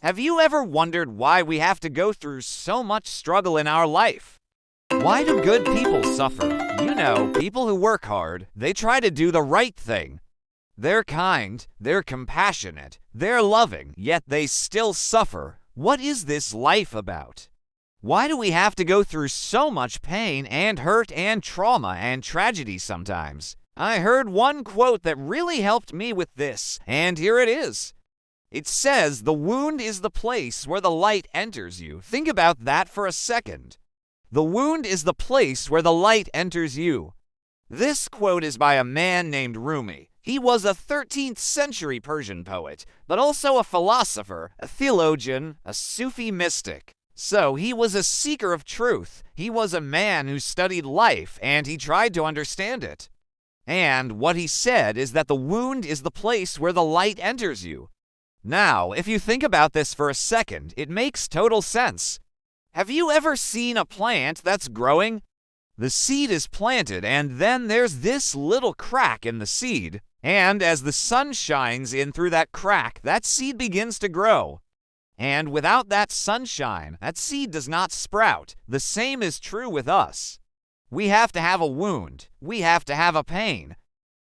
Have you ever wondered why we have to go through so much struggle in our life? Why do good people suffer? You know, people who work hard, they try to do the right thing. They're kind, they're compassionate, they're loving, yet they still suffer. What is this life about? Why do we have to go through so much pain and hurt and trauma and tragedy sometimes? I heard one quote that really helped me with this, and here it is. It says, "The wound is the place where the light enters you." Think about that for a second. The wound is the place where the light enters you. This quote is by a man named Rumi. He was a 13th century Persian poet, but also a philosopher, a theologian, a Sufi mystic. So he was a seeker of truth. He was a man who studied life, and he tried to understand it. And what he said is that the wound is the place where the light enters you. Now, if you think about this for a second, it makes total sense. Have you ever seen a plant that's growing? The seed is planted, and then there's this little crack in the seed. And as the sun shines in through that crack, that seed begins to grow. And without that sunshine, that seed does not sprout. The same is true with us. We have to have a wound. We have to have a pain.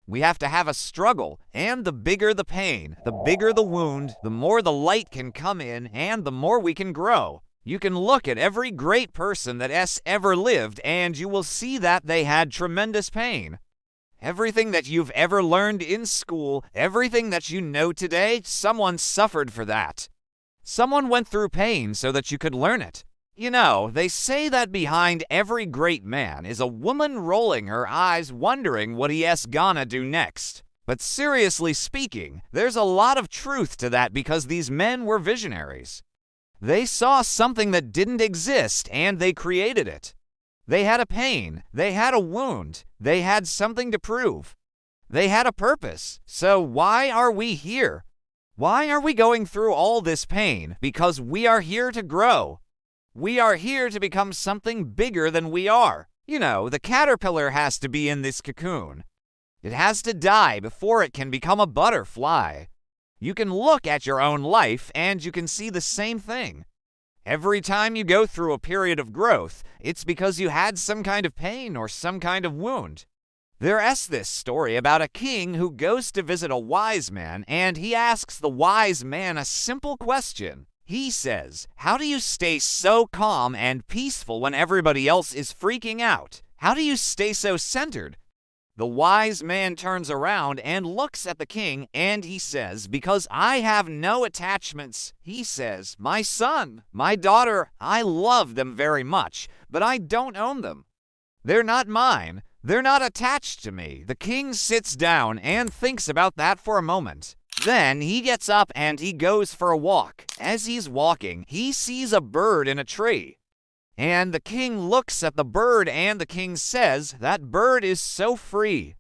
We have to have a struggle, and the bigger the pain, the bigger the wound, the more the light can come in, and the more we can grow. You can look at every great person that has ever lived, and you will see that they had tremendous pain. Everything that you've ever learned in school, everything that you know today, someone suffered for that. Someone went through pain so that you could learn it. You know, they say that behind every great man is a woman rolling her eyes wondering what he is gonna do next. But seriously speaking, there's a lot of truth to that because these men were visionaries. They saw something that didn't exist and they created it. They had a pain, they had a wound, they had something to prove. They had a purpose. So why are we here? Why are we going through all this pain? Because we are here to grow. We are here to become something bigger than we are. You know, the caterpillar has to be in this cocoon. It has to die before it can become a butterfly. You can look at your own life and you can see the same thing. Every time you go through a period of growth, it's because you had some kind of pain or some kind of wound. There is this story about a king who goes to visit a wise man, and he asks the wise man a simple question. He says, "How do you stay so calm and peaceful when everybody else is freaking out? How do you stay so centered?" The wise man turns around and looks at the king, and he says, "Because I have no attachments." He says, "My son, my daughter, I love them very much, but I don't own them. They're not mine. They're not attached to me." The king sits down and thinks about that for a moment. Then he gets up and he goes for a walk. As he's walking, he sees a bird in a tree. And the king looks at the bird and the king says, "That bird is so free.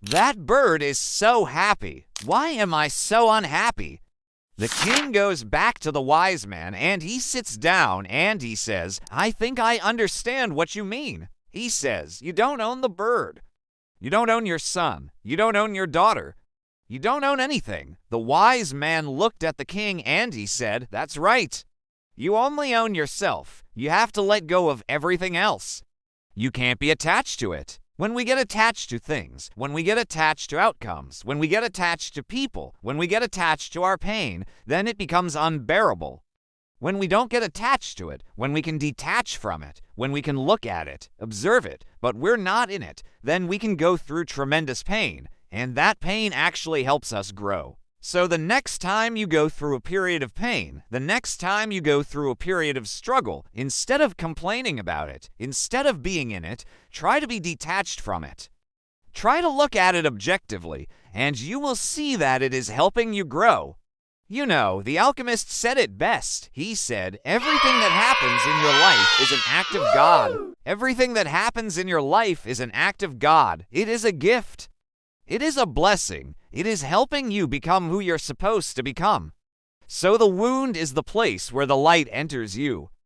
That bird is so happy. Why am I so unhappy?" The king goes back to the wise man and he sits down and he says, "I think I understand what you mean." He says, "You don't own the bird. You don't own your son. You don't own your daughter. You don't own anything." The wise man looked at the king and he said, "That's right. You only own yourself. You have to let go of everything else. You can't be attached to it." When we get attached to things, when we get attached to outcomes, when we get attached to people, when we get attached to our pain, then it becomes unbearable. When we don't get attached to it, when we can detach from it, when we can look at it, observe it, but we're not in it, then we can go through tremendous pain, and that pain actually helps us grow. So the next time you go through a period of pain, the next time you go through a period of struggle, instead of complaining about it, instead of being in it, try to be detached from it. Try to look at it objectively, and you will see that it is helping you grow. You know, the alchemist said it best. He said, "Everything that happens in your life is an act of God. Everything that happens in your life is an act of God. It is a gift. It is a blessing. It is helping you become who you're supposed to become." So the wound is the place where the light enters you.